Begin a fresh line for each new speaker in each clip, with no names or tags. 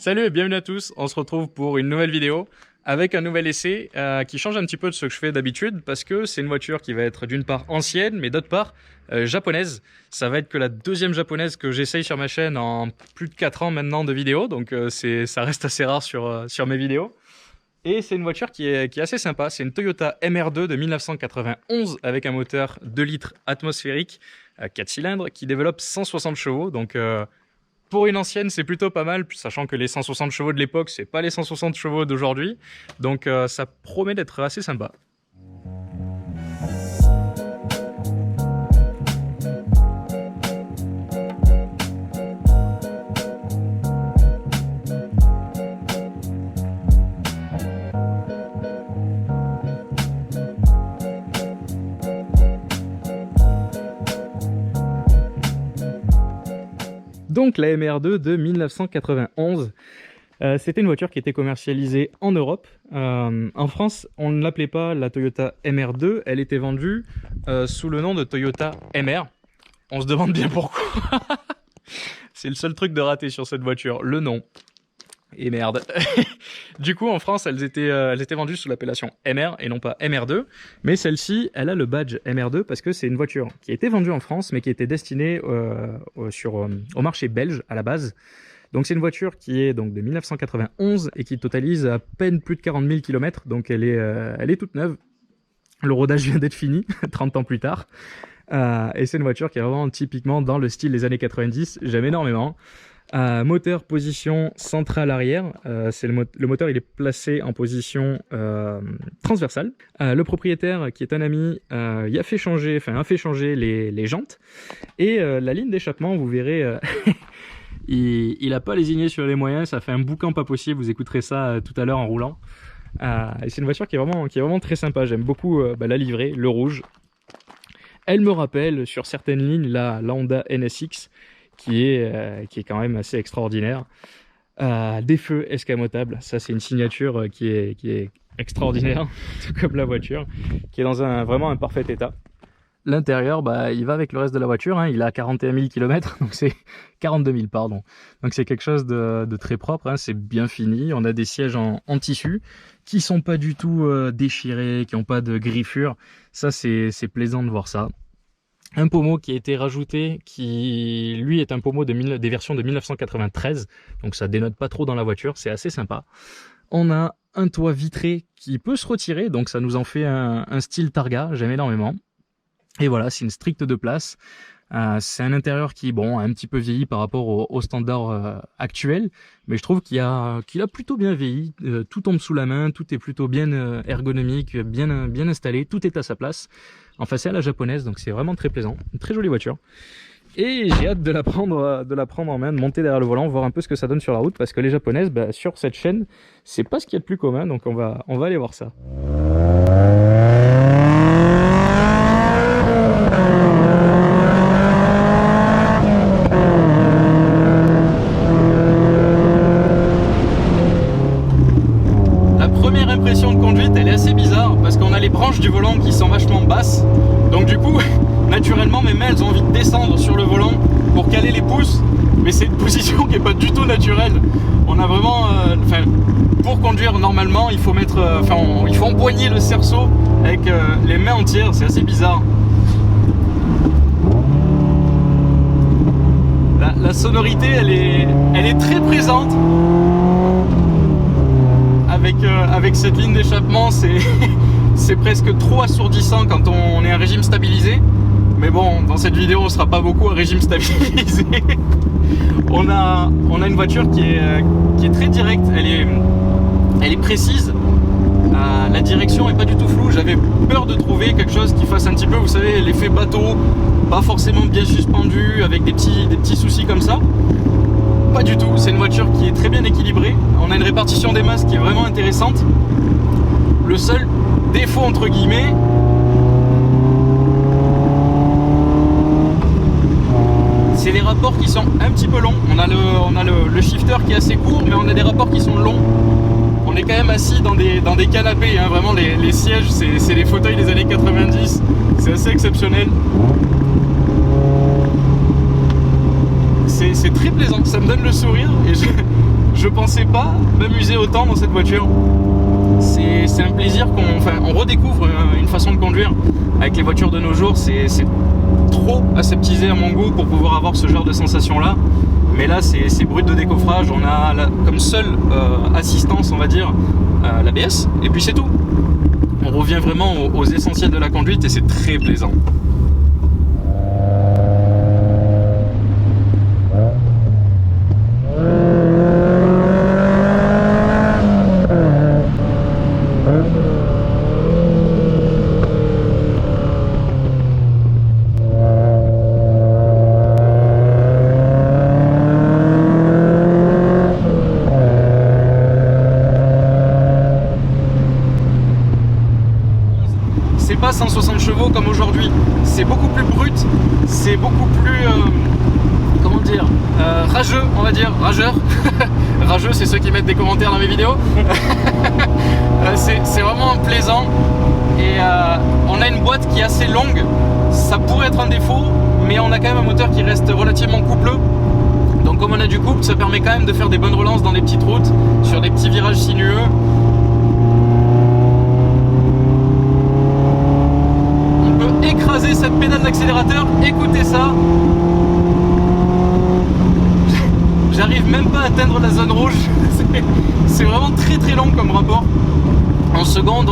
Salut et bienvenue à tous, on se retrouve pour une nouvelle vidéo avec un nouvel essai qui change un petit peu de ce que je fais d'habitude parce que c'est une voiture qui va être d'une part ancienne mais d'autre part japonaise. Ça va être que la deuxième japonaise que j'essaye sur ma chaîne en plus de 4 ans maintenant de vidéos, donc ça reste assez rare sur mes vidéos. Et c'est une voiture qui est assez sympa, c'est une Toyota MR2 de 1991 avec un moteur 2 litres atmosphérique 4 cylindres qui développe 160 chevaux, donc pour une ancienne, c'est plutôt pas mal, sachant que les 160 chevaux de l'époque, c'est pas les 160 chevaux d'aujourd'hui. Donc ça promet d'être assez sympa. Donc la MR2 de 1991, c'était une voiture qui était commercialisée en Europe. En France, on ne l'appelait pas la Toyota MR2, elle était vendue sous le nom de Toyota MR. On se demande bien pourquoi. C'est le seul truc de raté sur cette voiture, le nom. Et merde. Du coup, en France, elles étaient vendues sous l'appellation MR et non pas MR2. Mais celle-ci, elle a le badge MR2 parce que c'est une voiture qui a été vendue en France, mais qui était destinée au marché belge à la base. Donc c'est une voiture qui est donc de 1991 et qui totalise à peine plus de 40 000 km. Donc elle est toute neuve. Le rodage vient d'être fini, 30 ans plus tard. Et c'est une voiture qui est vraiment typiquement dans le style des années 90. J'aime énormément. Moteur position centrale arrière, le moteur il est placé en position transversale. Le propriétaire qui est un ami a fait changer les jantes et la ligne d'échappement, vous verrez, il a pas lésiné sur les moyens, ça fait un boucan pas possible, vous écouterez ça tout à l'heure en roulant. Et c'est une voiture qui est vraiment très sympa, j'aime beaucoup la livrée, le rouge. Elle me rappelle sur certaines lignes la Honda NSX qui est quand même assez extraordinaire. Des feux escamotables, ça c'est une signature qui est extraordinaire, tout comme la voiture, qui est dans vraiment un parfait état. L'intérieur, il va avec le reste de la voiture, hein, il a 41 000 km, donc c'est 42 000 pardon. Donc c'est quelque chose de très propre, hein, c'est bien fini. On a des sièges en tissu qui sont pas du tout déchirés, qui n'ont pas de griffures. Ça c'est plaisant de voir ça. Un pommeau qui a été rajouté, qui lui est un pommeau des versions de 1993, donc ça dénote pas trop dans la voiture, c'est assez sympa. On a un toit vitré qui peut se retirer, donc ça nous en fait un style Targa, j'aime énormément. Et voilà, c'est une stricte de place. C'est un intérieur qui, a un petit peu vieilli par rapport au standard actuel, mais je trouve qu'il a plutôt bien vieilli. Tout tombe sous la main, tout est plutôt bien ergonomique, bien installé, tout est à sa place. Enfin, c'est à la japonaise, donc c'est vraiment très plaisant. Une très jolie voiture. Et j'ai hâte de la prendre en main, de monter derrière le volant, voir un peu ce que ça donne sur la route, parce que les japonaises, sur cette chaîne, c'est pas ce qu'il y a de plus commun, donc on va aller voir ça. De conduite, elle est assez bizarre parce qu'on a les branches du volant qui sont vachement basses, donc du coup naturellement mes mains elles ont envie de descendre sur le volant pour caler les pouces, mais c'est une position qui est pas du tout naturelle. On a vraiment pour conduire normalement il faut il faut empoigner le cerceau avec les mains entières, c'est assez bizarre. La sonorité elle est très présente. Avec cette ligne d'échappement, c'est presque trop assourdissant quand on est à régime stabilisé. Mais bon, dans cette vidéo, on ne sera pas beaucoup à régime stabilisé. on a une voiture qui est très directe, elle est précise. La direction est pas du tout floue. J'avais peur de trouver quelque chose qui fasse un petit peu, vous savez, l'effet bateau, pas forcément bien suspendu, avec des petits soucis comme ça. Pas du tout, c'est une voiture qui est très bien équilibrée. On a une répartition des masses qui est vraiment intéressante. Le seul défaut entre guillemets, c'est les rapports qui sont un petit peu longs. On a le shifter qui est assez court, mais on a des rapports qui sont longs. On est quand même assis dans des canapés, hein. Vraiment les sièges, c'est les fauteuils des années 90, c'est assez exceptionnel. C'est très plaisant, ça me donne le sourire et je pensais pas m'amuser autant dans cette voiture. C'est un plaisir on redécouvre une façon de conduire. Avec les voitures de nos jours, c'est trop aseptisé à mon goût pour pouvoir avoir ce genre de sensation là. Mais là c'est brut de décoffrage, on a comme seule assistance on va dire l'ABS et puis c'est tout. On revient vraiment aux essentiels de la conduite et c'est très plaisant. C'est pas 160 chevaux comme aujourd'hui, c'est beaucoup plus brut, c'est beaucoup plus, comment dire, rageux, on va dire, rageur. Rageux, c'est ceux qui mettent des commentaires dans mes vidéos. C'est vraiment plaisant et on a une boîte qui est assez longue, ça pourrait être un défaut, mais on a quand même un moteur qui reste relativement coupleux. Donc comme on a du couple, ça permet quand même de faire des bonnes relances dans des petites routes, sur des petits virages sinueux. Écraser cette pédale d'accélérateur, écoutez ça. J'arrive même pas à atteindre la zone rouge. C'est vraiment très très long comme rapport. En seconde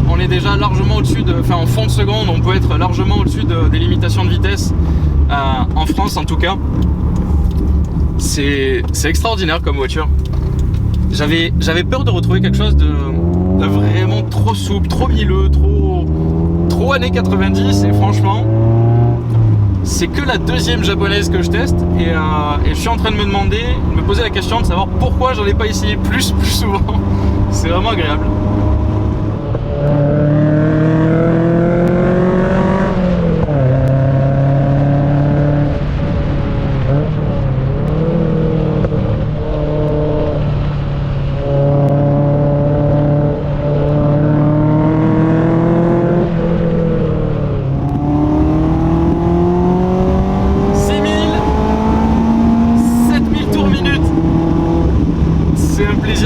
on est déjà largement au-dessus en fond de seconde on peut être largement au-dessus des limitations de vitesse en France en tout cas. C'est extraordinaire comme voiture. J'avais peur de retrouver quelque chose de vraiment trop souple, trop mielleux, trop années 90 et franchement c'est que la deuxième japonaise que je teste et je suis en train de me poser la question de savoir pourquoi j'en ai pas essayé plus souvent. C'est vraiment agréable.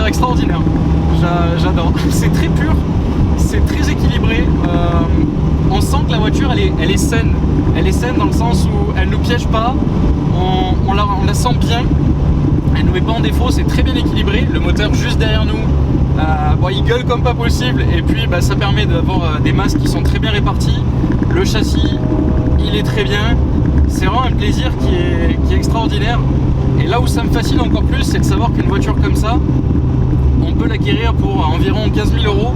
Extraordinaire, j'adore. C'est très pur, c'est très équilibré. On sent que la voiture elle est saine. Elle est saine dans le sens où elle nous piège pas, on la sent bien, elle nous met pas en défaut, c'est très bien équilibré. Le moteur juste derrière nous, il gueule comme pas possible et puis ça permet d'avoir des masses qui sont très bien réparties. Le châssis il est très bien, c'est vraiment un plaisir qui est extraordinaire. Et là où ça me fascine encore plus, c'est de savoir qu'une voiture comme ça, on peut l'acquérir pour environ 15 000 €.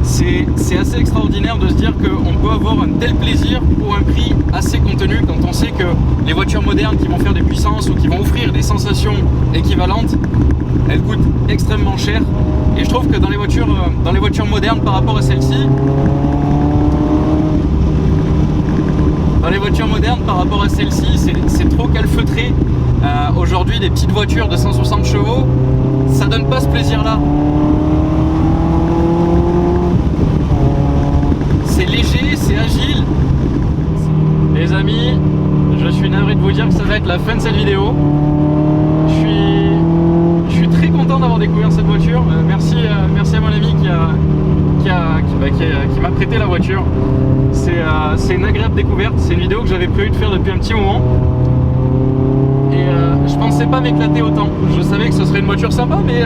C'est assez extraordinaire de se dire qu'on peut avoir un tel plaisir pour un prix assez contenu quand on sait que les voitures modernes qui vont faire des puissances ou qui vont offrir des sensations équivalentes, elles coûtent extrêmement cher. Et je trouve que dans les voitures modernes par rapport à celle-ci, c'est trop calfeutré. Aujourd'hui, des petites voitures de 160 chevaux, ça donne pas ce plaisir-là. C'est léger, c'est agile. Les amis, je suis navré de vous dire que ça va être la fin de cette vidéo. Je suis très content d'avoir découvert cette voiture. Merci à mon ami qui m'a prêté la voiture. C'est une agréable découverte. C'est une vidéo que j'avais prévu de faire depuis un petit moment. Et je pensais pas m'éclater autant. Je savais que ce serait une voiture sympa, mais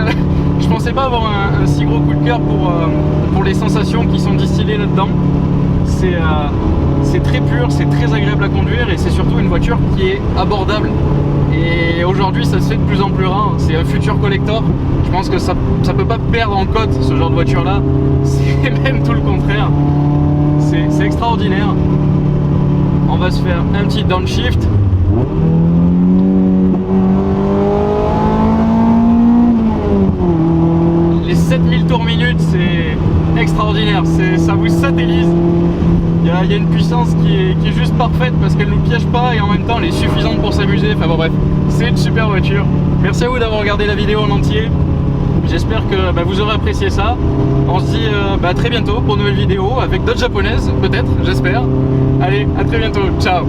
je pensais pas avoir un si gros coup de cœur pour les sensations qui sont distillées là-dedans. C'est très pur, c'est très agréable à conduire et c'est surtout une voiture qui est abordable. Et aujourd'hui, ça se fait de plus en plus rare. C'est un futur collector. Je pense que ça peut pas perdre en cote ce genre de voiture-là. C'est même tout le contraire. C'est extraordinaire. On va se faire un petit downshift. Les 7000 tours minute, c'est extraordinaire. Ça vous satellise. Il y a une puissance qui est juste parfaite parce qu'elle nous piège pas et en même temps elle est suffisante pour s'amuser. Enfin bon bref, c'est une super voiture. Merci à vous d'avoir regardé la vidéo en entier. J'espère que vous aurez apprécié ça. On se dit à très bientôt pour une nouvelle vidéo avec d'autres japonaises, peut-être, j'espère. Allez, à très bientôt, ciao.